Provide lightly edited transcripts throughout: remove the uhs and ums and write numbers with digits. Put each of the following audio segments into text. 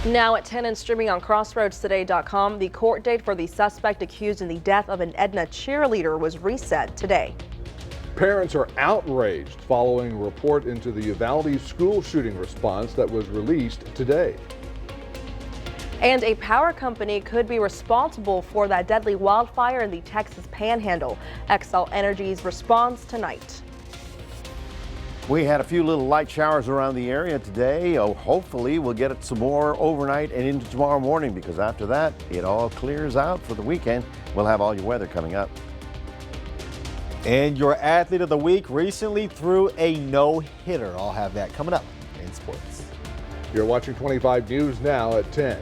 Now at 10 and streaming on CrossroadsToday.com, the court date for the suspect accused in the death of an Edna cheerleader was reset today. Parents are outraged following a report into the Uvalde school shooting response that was released today. And a power company could be responsible for that deadly wildfire in the Texas Panhandle. Xcel Energy's response tonight. We had a few little light showers around the area today. Oh, hopefully we'll get some more overnight and into tomorrow morning, because after that, it all clears out for the weekend. We'll have all your weather coming up. And your athlete of the week recently threw a no-hitter. I'll have that coming up in sports. You're watching 25 News Now at 10.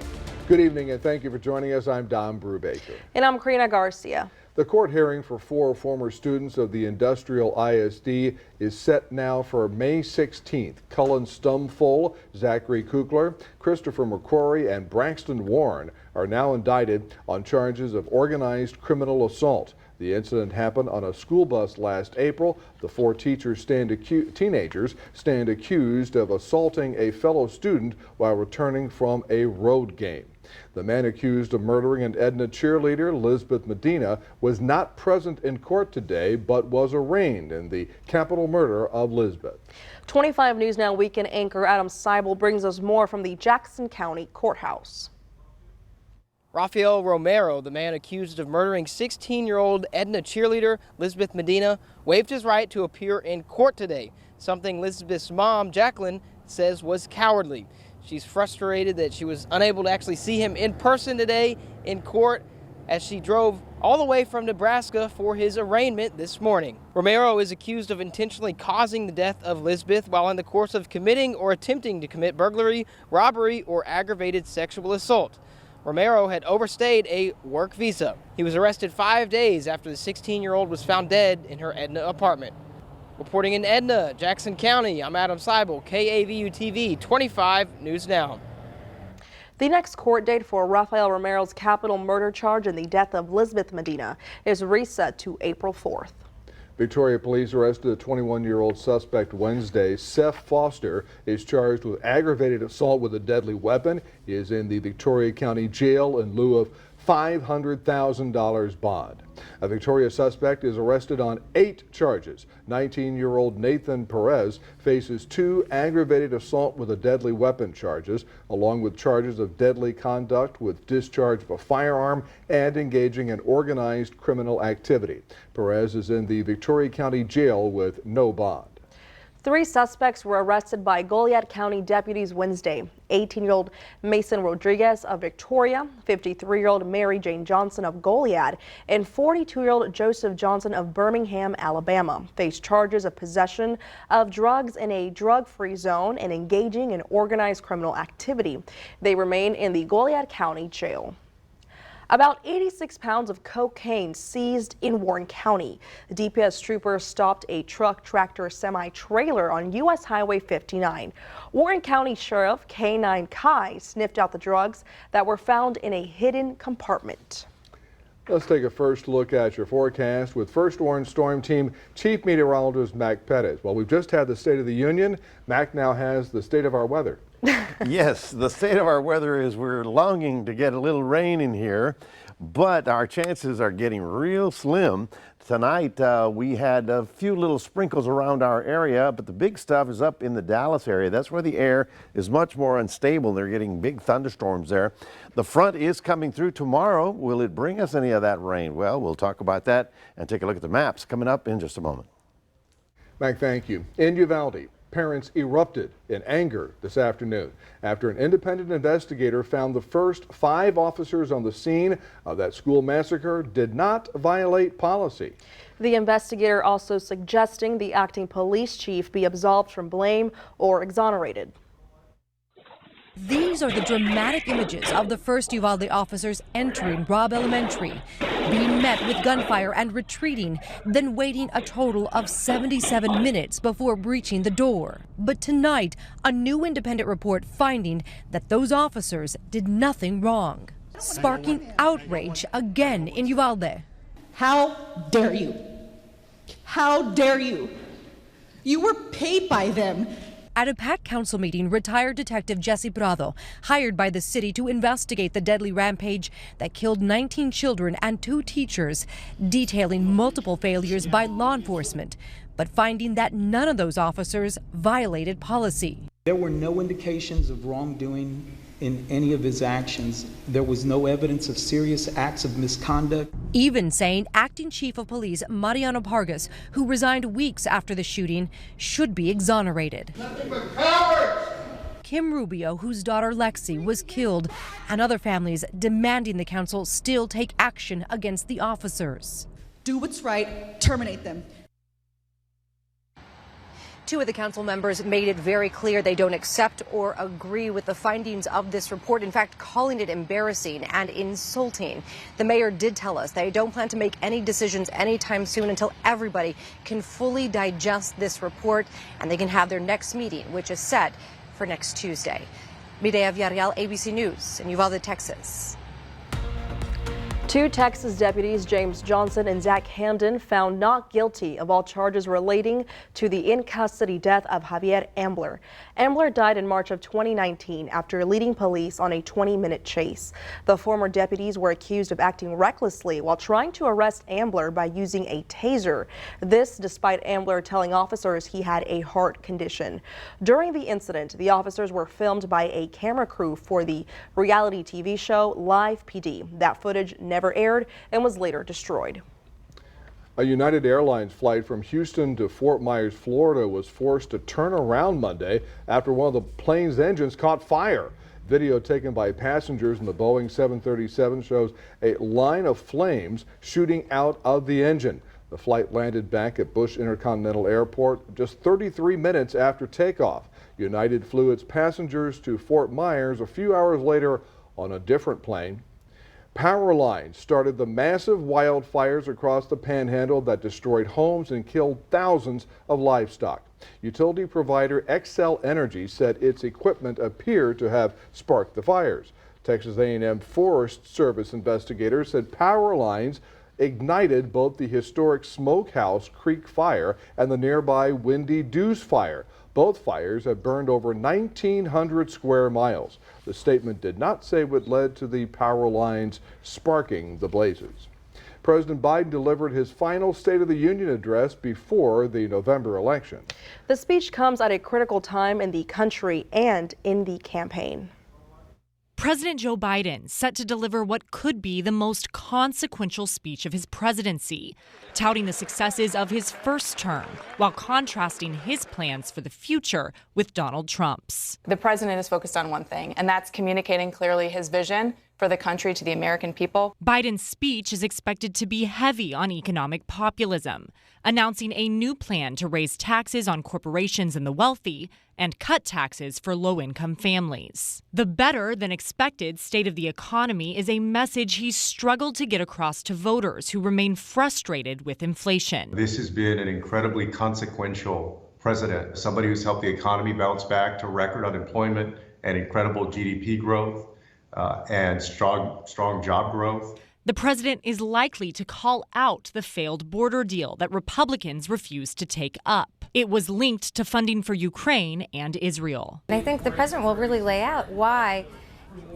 Good evening and thank you for joining us. I'm Don Brubaker. And I'm Karina Garcia. The court hearing for 4 former students of the Industrial ISD is set now for May 16th. Cullen Stumfull, Zachary Kukler, Christopher McCrory, and Braxton Warren are now indicted on charges of organized criminal assault. The incident happened on a school bus last April. The 4 teenagers stand accused of assaulting a fellow student while returning from a road game. The man accused of murdering an Edna cheerleader, Lisbeth Medina, was not present in court today, but was arraigned in the capital murder of Lisbeth. 25 News Now weekend anchor Adam Seibel brings us more from the Jackson County Courthouse. Rafael Romero, the man accused of murdering 16-year-old Edna cheerleader Lisbeth Medina, waived his right to appear in court today, something Lisbeth's mom, Jacqueline, says was cowardly. She's frustrated that she was unable to actually see him in person today in court as she drove all the way from Nebraska for his arraignment this morning. Romero is accused of intentionally causing the death of Lisbeth while in the course of committing or attempting to commit burglary, robbery, or aggravated sexual assault. Romero had overstayed a work visa. He was arrested 5 days after the 16-year-old was found dead in her Edna apartment. Reporting in Edna, Jackson County, I'm Adam Seibel, KAVU-TV 25 News Now. The next court date for Rafael Romero's capital murder charge in the death of Lisbeth Medina is reset to April 4th. Victoria police arrested a 21-year-old suspect Wednesday. Seth Foster is charged with aggravated assault with a deadly weapon. He is in the Victoria County Jail in lieu of $500,000 bond. A Victoria suspect is arrested on 8 charges. 19-year-old Nathan Perez faces 2 aggravated assault with a deadly weapon charges, along with charges of deadly conduct with discharge of a firearm and engaging in organized criminal activity. Perez is in the Victoria County Jail with no bond. 3 suspects were arrested by Goliad County deputies Wednesday. 18-year-old Mason Rodriguez of Victoria, 53-year-old Mary Jane Johnson of Goliad, and 42-year-old Joseph Johnson of Birmingham, Alabama, face charges of possession of drugs in a drug-free zone and engaging in organized criminal activity. They remain in the Goliad County Jail. About 86 pounds of cocaine seized in Warren County. The DPS troopers stopped a truck, tractor, semi-trailer on U.S. Highway 59. Warren County Sheriff K9 Kai sniffed out the drugs that were found in a hidden compartment. Let's take a first look at your forecast with First Warn Storm Team Chief Meteorologist Mac Pettis. Well, we've just had the State of the Union. Mac now has the state of our weather. Yes, the state of our weather is we're longing to get a little rain in here, but our chances are getting real slim. Tonight we had a few little sprinkles around our area, but the big stuff is up in the Dallas area. That's where the air is much more unstable. They're getting big thunderstorms there. The front is coming through tomorrow. Will it bring us any of that rain? Well, we'll talk about that and take a look at the maps coming up in just a moment. Mac, thank you. In Uvalde, parents erupted in anger this afternoon after an independent investigator found the first 5 officers on the scene of that school massacre did not violate policy. The investigator also suggesting the acting police chief be absolved from blame or exonerated. These are the dramatic images of the first Uvalde officers entering Robb Elementary, being met with gunfire and retreating, then waiting a total of 77 minutes before breaching the door. But tonight, a new independent report finding that those officers did nothing wrong, sparking outrage again in Uvalde. How dare you? How dare you? You were paid by them. At a packed council meeting, retired Detective Jesse Prado, hired by the city to investigate the deadly rampage that killed 19 children and 2 teachers, detailing multiple failures by law enforcement, but finding that none of those officers violated policy. There were no indications of wrongdoing in any of his actions. There was no evidence of serious acts of misconduct. Even saying Acting Chief of Police Mariano Pargas, who resigned weeks after the shooting, should be exonerated. Kim Rubio, whose daughter Lexi was killed, and other families demanding the council still take action against the officers. Do what's right, terminate them. 2 of the council members made it very clear they don't accept or agree with the findings of this report, in fact, calling it embarrassing and insulting. The mayor did tell us they don't plan to make any decisions anytime soon until everybody can fully digest this report and they can have their next meeting, which is set for next Tuesday. Mireya Villarreal, ABC News in Uvalde, Texas. 2 Texas deputies, James Johnson and Zach Hamden, found not guilty of all charges relating to the in-custody death of Javier Ambler. Ambler died in March of 2019 after leading police on a 20-minute chase. The former deputies were accused of acting recklessly while trying to arrest Ambler by using a taser. This despite Ambler telling officers he had a heart condition. During the incident, the officers were filmed by a camera crew for the reality TV show Live PD. That footage never aired and was later destroyed. A United Airlines flight from Houston to Fort Myers, Florida was forced to turn around Monday after one of the plane's engines caught fire. Video taken by passengers in the Boeing 737 shows a line of flames shooting out of the engine. The flight landed back at Bush Intercontinental Airport just 33 minutes after takeoff. United flew its passengers to Fort Myers a few hours later on a different plane. Power lines started the massive wildfires across the Panhandle that destroyed homes and killed thousands of livestock. Utility provider Xcel Energy said its equipment appeared to have sparked the fires. Texas A&M Forest Service investigators said power lines ignited both the historic Smokehouse Creek fire and the nearby Windy Deuce fire. Both fires have burned over 1,900 square miles. The statement did not say what led to the power lines sparking the blazes. President Biden delivered his final State of the Union address before the November election. The speech comes at a critical time in the country and in the campaign. President Joe Biden set to deliver what could be the most consequential speech of his presidency, touting the successes of his first term while contrasting his plans for the future with Donald Trump's. The president is focused on one thing, and that's communicating clearly his vision for the country to the American people. Biden's speech is expected to be heavy on economic populism, announcing a new plan to raise taxes on corporations and the wealthy and cut taxes for low-income families. The better-than-expected state of the economy is a message he's struggled to get across to voters who remain frustrated with inflation. This has been an incredibly consequential president, somebody who's helped the economy bounce back to record unemployment and incredible GDP growth and strong job growth. The president is likely to call out the failed border deal that Republicans refused to take up. It was linked to funding for Ukraine and Israel. I think the president will really lay out why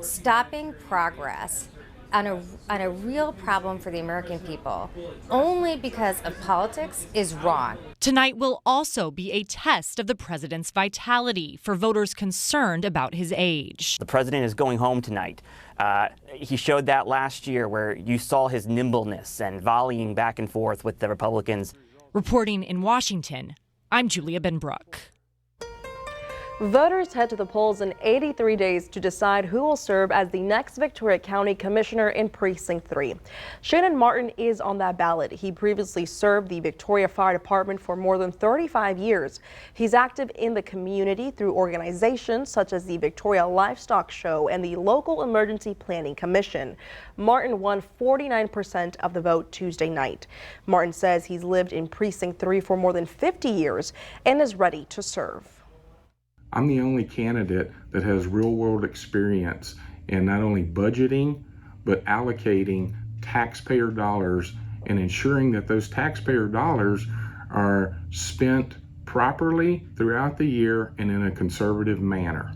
stopping progress on a real problem for the American people only because of politics is wrong. Tonight will also be a test of the president's vitality for voters concerned about his age. The president is going home tonight. He showed that last year where you saw his nimbleness and volleying back and forth with the Republicans. Reporting in Washington, I'm Julia Benbrook. Voters head to the polls in 83 days to decide who will serve as the next Victoria County Commissioner in Precinct 3. Shannon Martin is on that ballot. He previously served the Victoria Fire Department for more than 35 years. He's active in the community through organizations such as the Victoria Livestock Show and the Local Emergency Planning Commission. Martin won 49% of the vote Tuesday night. Martin says he's lived in Precinct 3 for more than 50 years and is ready to serve. I'm the only candidate that has real-world experience in not only budgeting, but allocating taxpayer dollars and ensuring that those taxpayer dollars are spent properly throughout the year and in a conservative manner.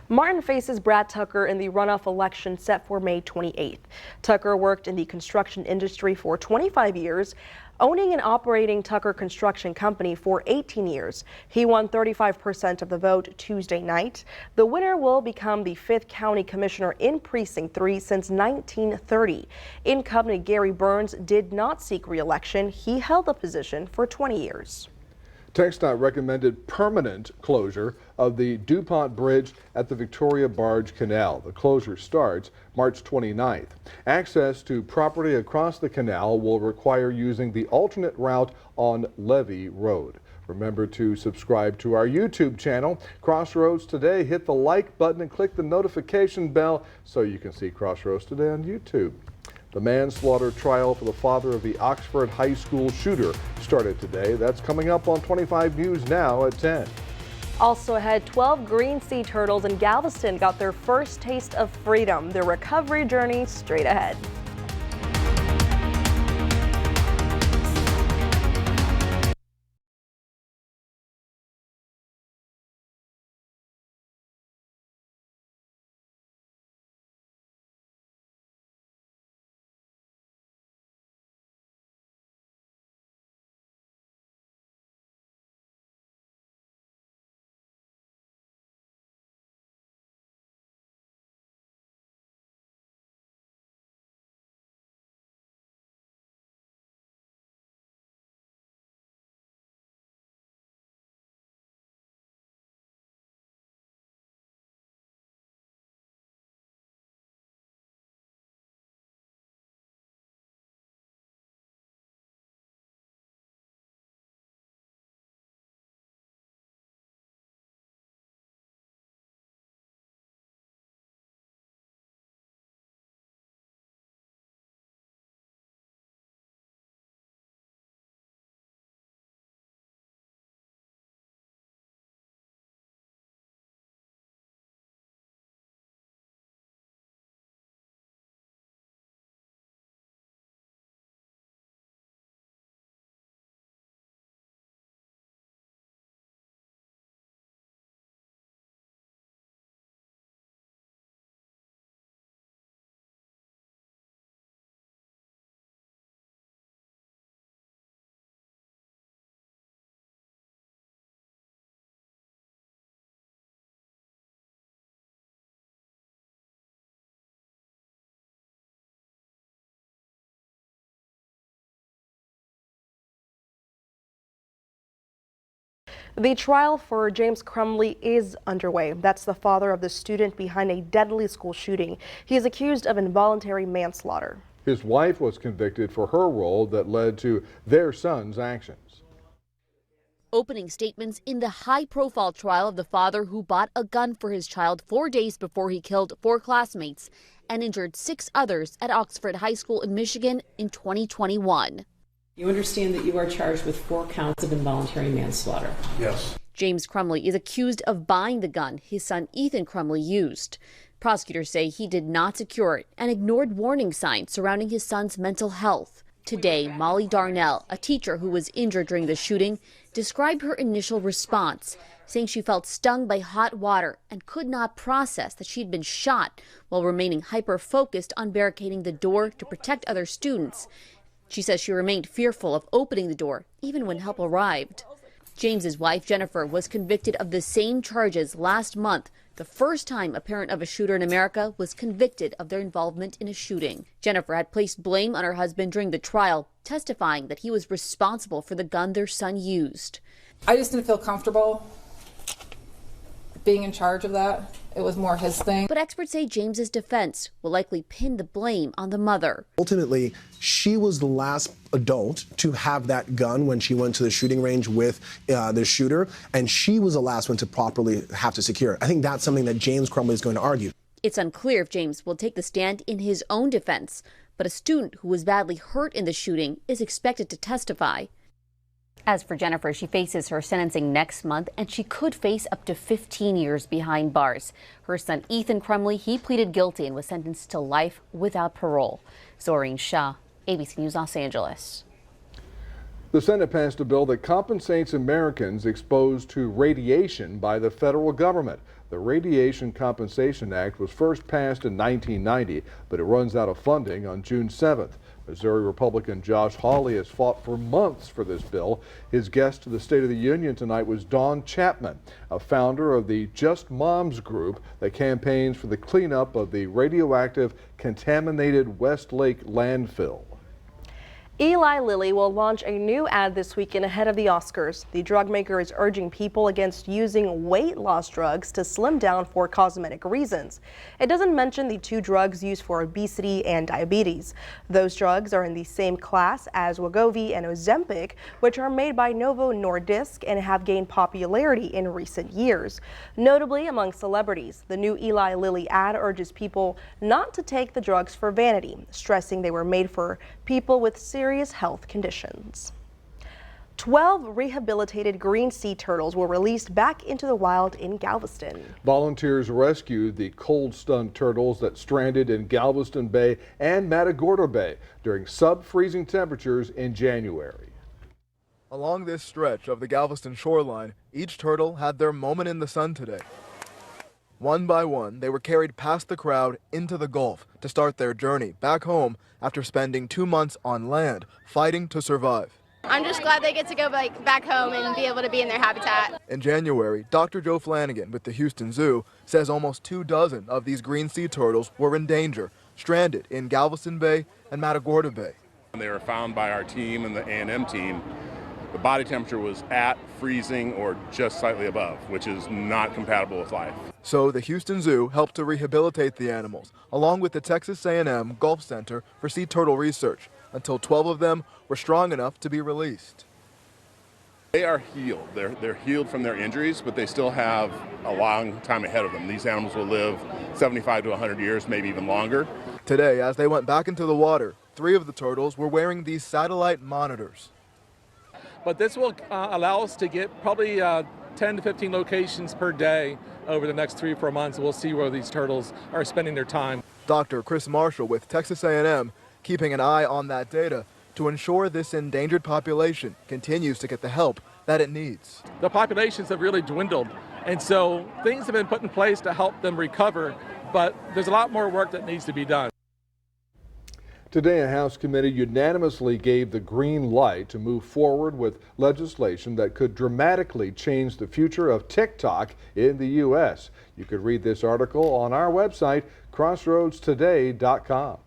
Martin faces Brad Tucker in the runoff election set for May 28th. Tucker worked in the construction industry for 25 years, owning and operating Tucker Construction Company for 18 years. He won 35% of the vote Tuesday night. The winner will become the 5th county commissioner in Precinct 3 since 1930. Incumbent Gary Burns did not seek re-election. He held the position for 20 years. TxDOT recommended permanent closure of the DuPont Bridge at the Victoria Barge Canal. The closure starts March 29th. Access to property across the canal will require using the alternate route on Levee Road. Remember to subscribe to our YouTube channel, Crossroads Today. Hit the like button and click the notification bell so you can see Crossroads Today on YouTube. The manslaughter trial for the father of the Oxford High School shooter started today. That's coming up on 25 News Now at 10. Also ahead, 12 green sea turtles in Galveston got their first taste of freedom. Their recovery journey straight ahead. The trial for James Crumbley is underway. That's the father of the student behind a deadly school shooting. He is accused of involuntary manslaughter. His wife was convicted for her role that led to their son's actions. Opening statements in the high-profile trial of the father who bought a gun for his child 4 days before he killed 4 classmates and injured 6 others at Oxford High School in Michigan in 2021. You understand that you are charged with 4 counts of involuntary manslaughter. Yes. James Crumbley is accused of buying the gun his son Ethan Crumbley used. Prosecutors say he did not secure it and ignored warning signs surrounding his son's mental health. Today, Molly Darnell, a teacher who was injured during the shooting, described her initial response, saying she felt stung by hot water and could not process that she'd been shot while remaining hyper-focused on barricading the door to protect other students. She says she remained fearful of opening the door, even when help arrived. James's wife, Jennifer, was convicted of the same charges last month, the first time a parent of a shooter in America was convicted of their involvement in a shooting. Jennifer had placed blame on her husband during the trial, testifying that he was responsible for the gun their son used. I just didn't feel comfortable being in charge of that. It was more his thing. But experts say James's defense will likely pin the blame on the mother. Ultimately, she was the last adult to have that gun when she went to the shooting range with the shooter, and she was the last one to properly have to secure it. I think that's something that James Crumbley is going to argue. It's unclear if James will take the stand in his own defense, but a student who was badly hurt in the shooting is expected to testify. As for Jennifer, she faces her sentencing next month, and she could face up to 15 years behind bars. Her son, Ethan Crumbley, he pleaded guilty and was sentenced to life without parole. Zoreen Shah, ABC News, Los Angeles. The Senate passed a bill that compensates Americans exposed to radiation by the federal government. The Radiation Compensation Act was first passed in 1990, but it runs out of funding on June 7th. Missouri Republican Josh Hawley has fought for months for this bill. His guest to the State of the Union tonight was Dawn Chapman, a founder of the Just Moms group that campaigns for the cleanup of the radioactive contaminated Westlake landfill. Eli Lilly will launch a new ad this weekend ahead of the Oscars. The drug maker is urging people against using weight loss drugs to slim down for cosmetic reasons. It doesn't mention the two drugs used for obesity and diabetes. Those drugs are in the same class as Wegovy and Ozempic, which are made by Novo Nordisk and have gained popularity in recent years. Notably among celebrities, the new Eli Lilly ad urges people not to take the drugs for vanity, stressing they were made for people with serious health conditions. 12 rehabilitated green sea turtles were released back into the wild in Galveston. Volunteers rescued the cold-stunned turtles that stranded in Galveston Bay and Matagorda Bay during sub-freezing temperatures in January. Along this stretch of the Galveston shoreline, each turtle had their moment in the sun today. One by one, they were carried past the crowd into the Gulf to start their journey back home after spending 2 months on land fighting to survive. I'm just glad they get to go back home and be able to be in their habitat. In January, Dr. Joe Flanagan with the Houston Zoo says almost 24 of these green sea turtles were in danger, stranded in Galveston Bay and Matagorda Bay. When they were found by our team and the A&M team, the body temperature was at freezing or just slightly above, which is not compatible with life. So the Houston Zoo helped to rehabilitate the animals, along with the Texas A&M Gulf Center for Sea Turtle Research, until 12 of them were strong enough to be released. They are healed. They're healed from their injuries, but they still have a long time ahead of them. These animals will live 75 to 100 years, maybe even longer. Today, as they went back into the water, 3 of the turtles were wearing these satellite monitors. But this will allow us to get probably 10 to 15 locations per day over the next 3 or 4 months. We'll see where these turtles are spending their time. Dr. Chris Marshall with Texas A&M keeping an eye on that data to ensure this endangered population continues to get the help that it needs. The populations have really dwindled, and so things have been put in place to help them recover, but there's a lot more work that needs to be done. Today, a House committee unanimously gave the green light to move forward with legislation that could dramatically change the future of TikTok in the U.S. You could read this article on our website, crossroadstoday.com.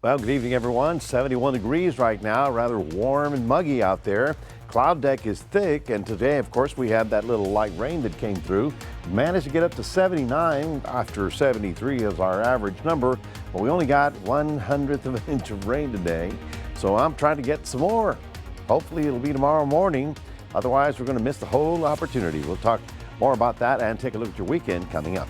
Well, good evening, everyone. 71 degrees right now, rather warm and muggy out there. Cloud deck is thick, and today, of course, we had that little light rain that came through. Managed to get up to 79 after 73 is our average number, but we only got 1/100 of an inch of rain today. So I'm trying to get some more. Hopefully it'll be tomorrow morning. Otherwise, we're going to miss the whole opportunity. We'll talk more about that and take a look at your weekend coming up.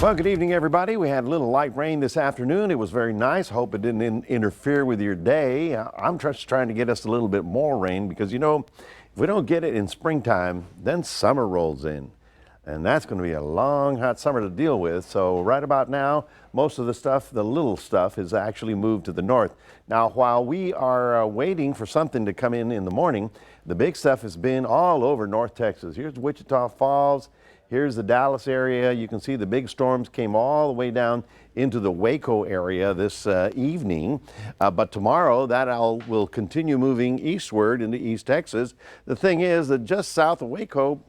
Well, good evening, everybody. We had a little light rain this afternoon. It was very nice. Hope it didn't interfere with your day. I'm just trying to get us a little bit more rain because, you know, if we don't get it in springtime, then summer rolls in. And that's going to be a long, hot summer to deal with. So right about now, most of the stuff, the little stuff, is actually moved to the north. Now, while we are waiting for something to come in the morning, the big stuff has been all over North Texas. Here's Wichita Falls. Here's the Dallas area. You can see the big storms came all the way down into the Waco area this evening. But tomorrow, that will continue moving eastward into East Texas. The thing is that just south of Waco,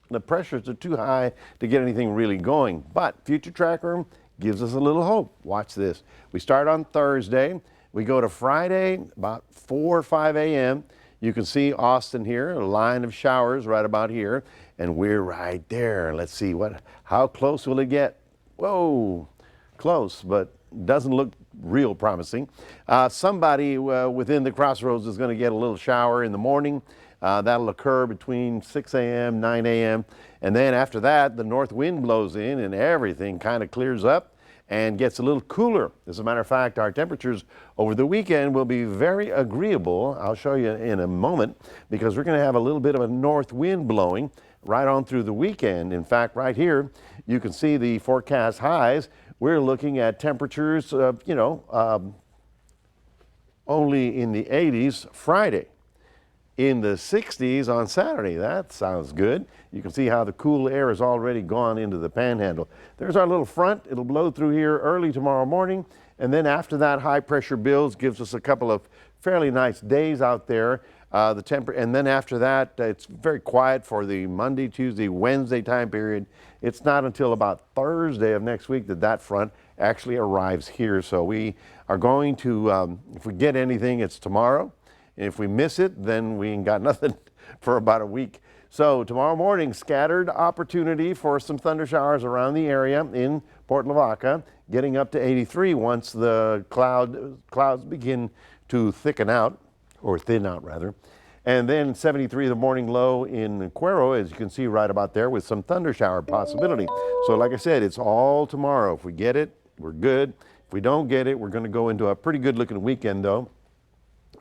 the pressures are too high to get anything really going. But Future Tracker gives us a little hope. Watch this. We start on Thursday. We go to Friday about 4 or 5 a.m. You can see Austin here, a line of showers right about here, and we're right there. Let's see, how close will it get? Whoa, close, but doesn't look real promising. Somebody within the crossroads is going to get a little shower in the morning. That'll occur between 6 a.m., 9 a.m., and then after that, the north wind blows in and everything kind of clears up and gets a little cooler. As a matter of fact, our temperatures over the weekend will be very agreeable. I'll show you in a moment because we're going to have a little bit of a north wind blowing right on through the weekend. In fact, right here, you can see the forecast highs. We're looking at temperatures, only in the 80s Friday. In the 60s on Saturday. That sounds good. You can see how the cool air has already gone into the panhandle. There's our little front. It'll blow through here early tomorrow morning. And then after that, high pressure builds, gives us a couple of fairly nice days out there. And then after that, it's very quiet for the Monday, Tuesday, Wednesday time period. It's not until about Thursday of next week that that front actually arrives here. So we are going to, if we get anything, it's tomorrow. If we miss it, then we ain't got nothing for about a week. So tomorrow morning, scattered opportunity for some thunder showers around the area in Port Lavaca, getting up to 83 once the clouds begin to thicken out, or thin out rather. And then 73 the morning low in Cuero, as you can see right about there, with some thunder shower possibility. So like I said, it's all tomorrow. If we get it, we're good. If we don't get it, we're going to go into a pretty good looking weekend though.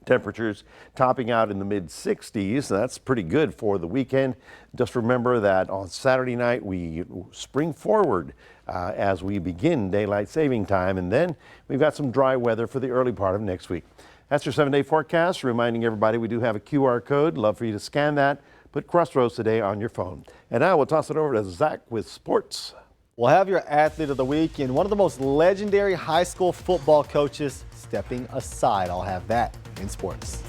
Temperatures topping out in the mid 60s. That's pretty good for the weekend. Just remember that on Saturday night we spring forward as we begin daylight saving time, and then we've got some dry weather for the early part of next week. That's your 7-day forecast, reminding everybody we do have a QR code. Love for you to scan that. Put Crossroads Today on your phone. And now we'll toss it over to Zach with sports. We'll have your athlete of the week and one of the most legendary high school football coaches stepping aside. I'll have that in sports.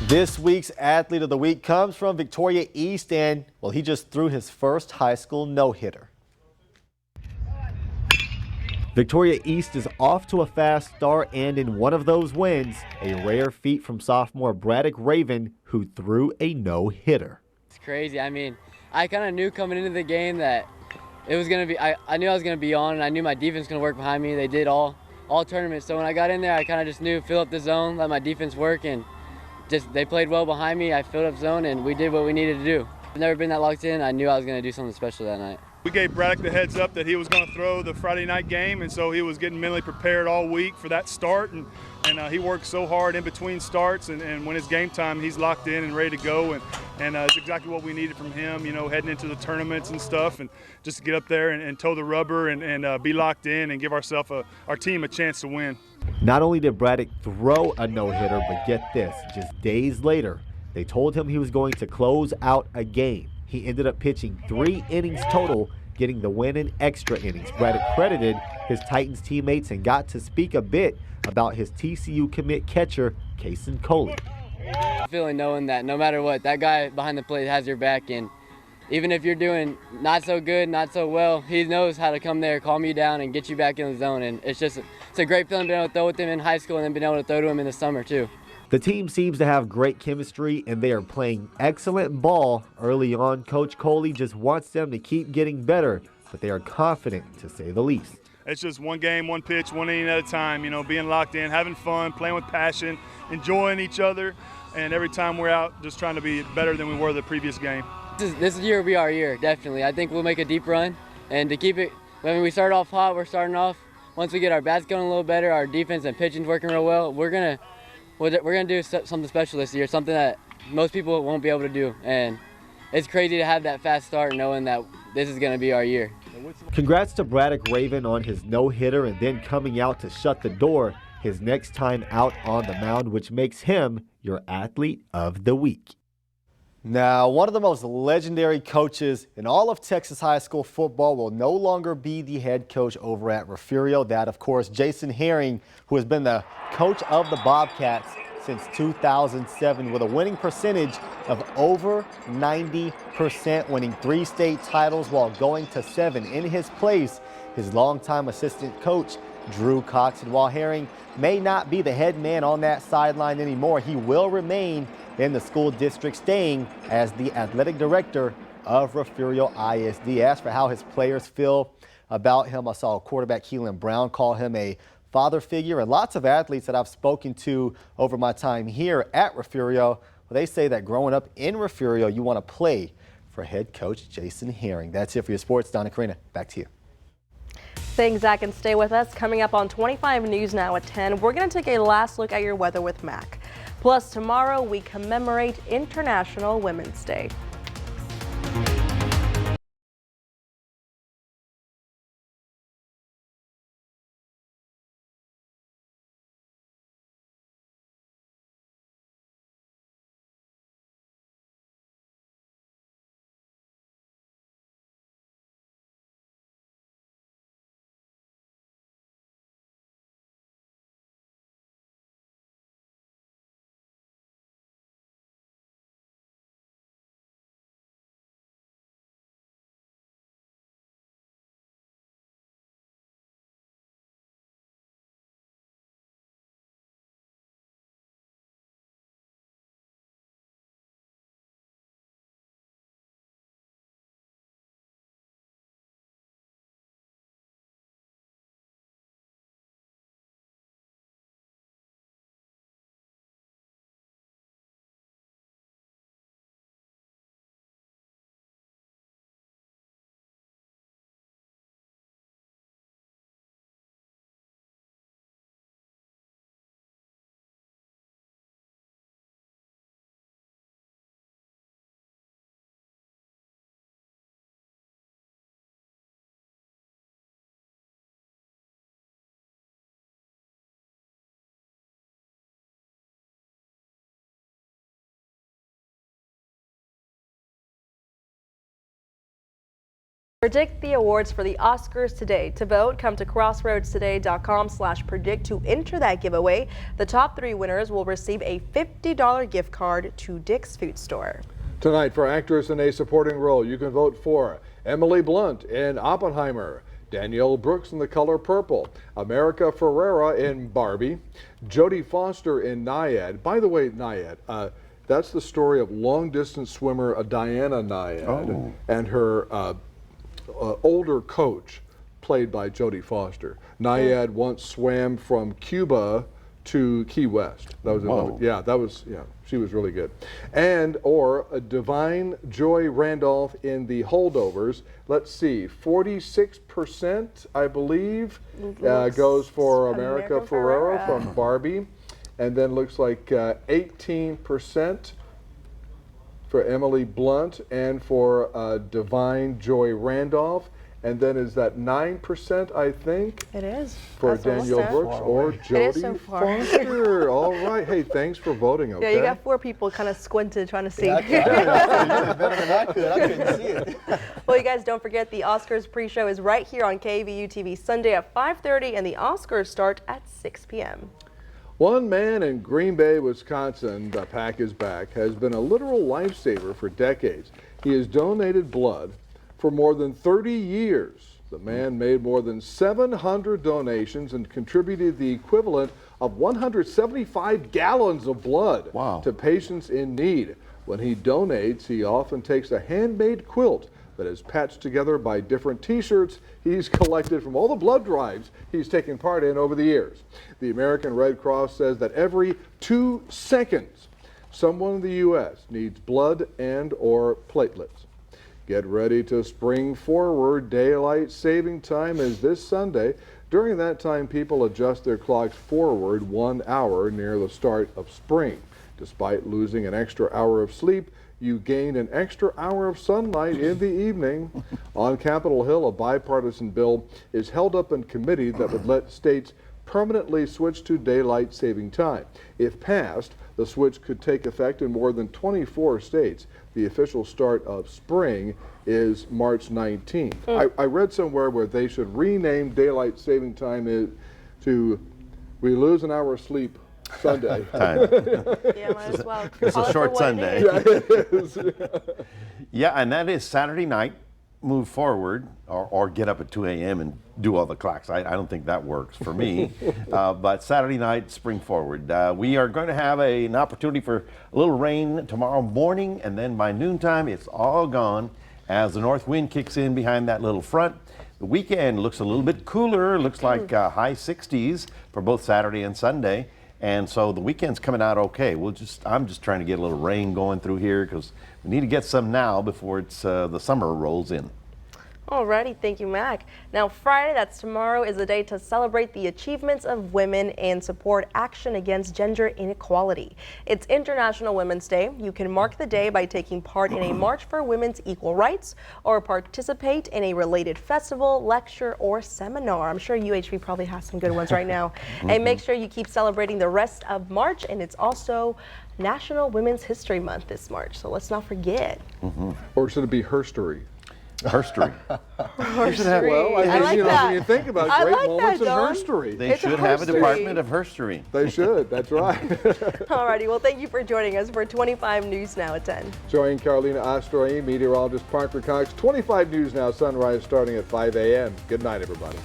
This week's Athlete of the Week comes from Victoria East, and, well, he just threw his first high school no-hitter. Victoria East is off to a fast start, and in one of those wins, a rare feat from sophomore Braddock Raven, who threw a no-hitter. It's crazy. I mean, I kind of knew coming into the game that it was going to be, I knew I was going to be on, and I knew my defense was going to work behind me. They did all tournaments, so when I got in there, I kind of just knew fill up the zone, let my defense work, and they played well behind me. I filled up zone, and we did what we needed to do. I've never been that locked in. I knew I was going to do something special that night. We gave Braddock the heads up that he was going to throw the Friday night game, and so he was getting mentally prepared all week for that start, and he worked so hard in between starts, and when it's game time, he's locked in and ready to go, and it's exactly what we needed from him, you know, heading into the tournaments and stuff, and just to get up there and toe the rubber and be locked in and give our team a chance to win. Not only did Braddock throw a no-hitter, but get this, just days later, they told him he was going to close out a game. He ended up pitching 3 innings total, getting the win in extra innings. Braddock credited his Titans teammates and got to speak a bit about his TCU commit catcher, Kason Coley. Feeling knowing that no matter what, that guy behind the plate has your back, and even if you're doing not so good, not so well, he knows how to come there, calm you down, and get you back in the zone. And it's a great feeling being able to throw with him in high school and then being able to throw to him in the summer too. The team seems to have great chemistry, and they are playing excellent ball early on. Coach Coley just wants them to keep getting better, but they are confident, to say the least. It's just one game, one pitch, one inning at a time, you know, being locked in, having fun, playing with passion, enjoying each other, and every time we're out, just trying to be better than we were the previous game. This year will be our year, definitely. I think we'll make a deep run, and to keep it, when we start off hot, we're starting off. Once we get our bats going a little better, our defense and pitching's working real well, we're gonna do something special this year, something that most people won't be able to do. And it's crazy to have that fast start knowing that this is going to be our year. Congrats to Braddock Raven on his no-hitter and then coming out to shut the door his next time out on the mound, which makes him your Athlete of the Week. Now, one of the most legendary coaches in all of Texas high school football will no longer be the head coach over at Refugio. That, of course, Jason Herring, who has been the coach of the Bobcats since 2007 with a winning percentage of over 90%, winning 3 state titles while going to 7. In his place, his longtime assistant coach, Drew Cox. And while Herring may not be the head man on that sideline anymore, he will remain in the school district, staying as the athletic director of Refugio ISD. As for how his players feel about him, I saw quarterback Keelan Brown call him a father figure, and lots of athletes that I've spoken to over my time here at Refugio, well, they say that growing up in Refugio, you want to play for head coach Jason Herring. That's it for your sports. Donna Karina, back to you. Thanks, Zach, and stay with us. Coming up on 25 News Now at 10, we're going to take a last look at your weather with Mac. Plus, tomorrow we commemorate International Women's Day. Predict the awards for the Oscars today. To vote, come to crossroadstoday.com/predict to enter that giveaway. The top 3 winners will receive a $50 gift card to Dick's Food Store. Tonight, for actress in a supporting role, you can vote for Emily Blunt in Oppenheimer, Danielle Brooks in The Color Purple, America Ferrera in Barbie, Jodie Foster in Nyad. By the way, Nyad, that's the story of long-distance swimmer Diana Nyad and her older coach, played by Jodie Foster. Nyad once swam from Cuba to Key West. That was she was really good. And or Divine Joy Randolph in The Holdovers. Let's see, 46% I believe goes for America Ferrera from Barbie, and then looks like 18% for Emily Blunt and for Divine Joy Randolph. And then is that 9%, I think? It is. For Danielle Brooks or Jodie Foster. All right. Hey, thanks for voting, okay? Yeah, you got 4 people kind of squinted trying to see. Yeah, better than I could. I couldn't see it. Well, you guys, don't forget the Oscars pre-show is right here on KVU TV Sunday at 5:30, and the Oscars start at 6 p.m. One man in Green Bay, Wisconsin, the Pack is Back, has been a literal lifesaver for decades. He has donated blood for more than 30 years. The man made more than 700 donations and contributed the equivalent of 175 gallons of blood to patients in need. When he donates, he often takes a handmade quilt that is patched together by different t-shirts he's collected from all the blood drives he's taken part in over the years. The American Red Cross says that every 2 seconds, someone in the U.S. needs blood and or platelets. Get ready to spring forward. Daylight saving time is this Sunday. During that time, people adjust their clocks forward 1 hour near the start of spring. Despite losing an extra hour of sleep, you gained an extra hour of sunlight in the evening. On Capitol Hill, a bipartisan bill is held up in committee that would let states permanently switch to daylight saving time. If passed, the switch could take effect in more than 24 states. The official start of spring is March 19th. I read somewhere where they should rename daylight saving time to we lose an hour of sleep Sunday. Yeah, might as well. It's a short Sunday. Yeah, it is. Yeah, and that is Saturday night. Move forward or get up at 2 a.m. and do all the clocks. I don't think that works for me. But Saturday night, spring forward. We are going to have an opportunity for a little rain tomorrow morning, and then by noontime, it's all gone as the north wind kicks in behind that little front. The weekend looks a little bit cooler. Looks like high 60s for both Saturday and Sunday. And so the weekend's coming out okay. I'm just trying to get a little rain going through here because we need to get some now before the summer rolls in. Alrighty, thank you, Mac. Now, Friday, that's tomorrow, is a day to celebrate the achievements of women and support action against gender inequality. It's International Women's Day. You can mark the day by taking part in a March for Women's Equal Rights or participate in a related festival, lecture, or seminar. I'm sure UHV probably has some good ones right now. And make sure you keep celebrating the rest of March, and it's also National Women's History Month this March, so let's not forget. Or should it be herstory? Herstory. Well, I like that. When you think about great moments in herstory. They should have a department of herstory. They should, that's right. Alrighty, well, thank you for joining us for 25 News Now at 10. Join Carolina Astroim, meteorologist Parker Cox. 25 News Now, sunrise starting at 5 a.m. Good night, everybody.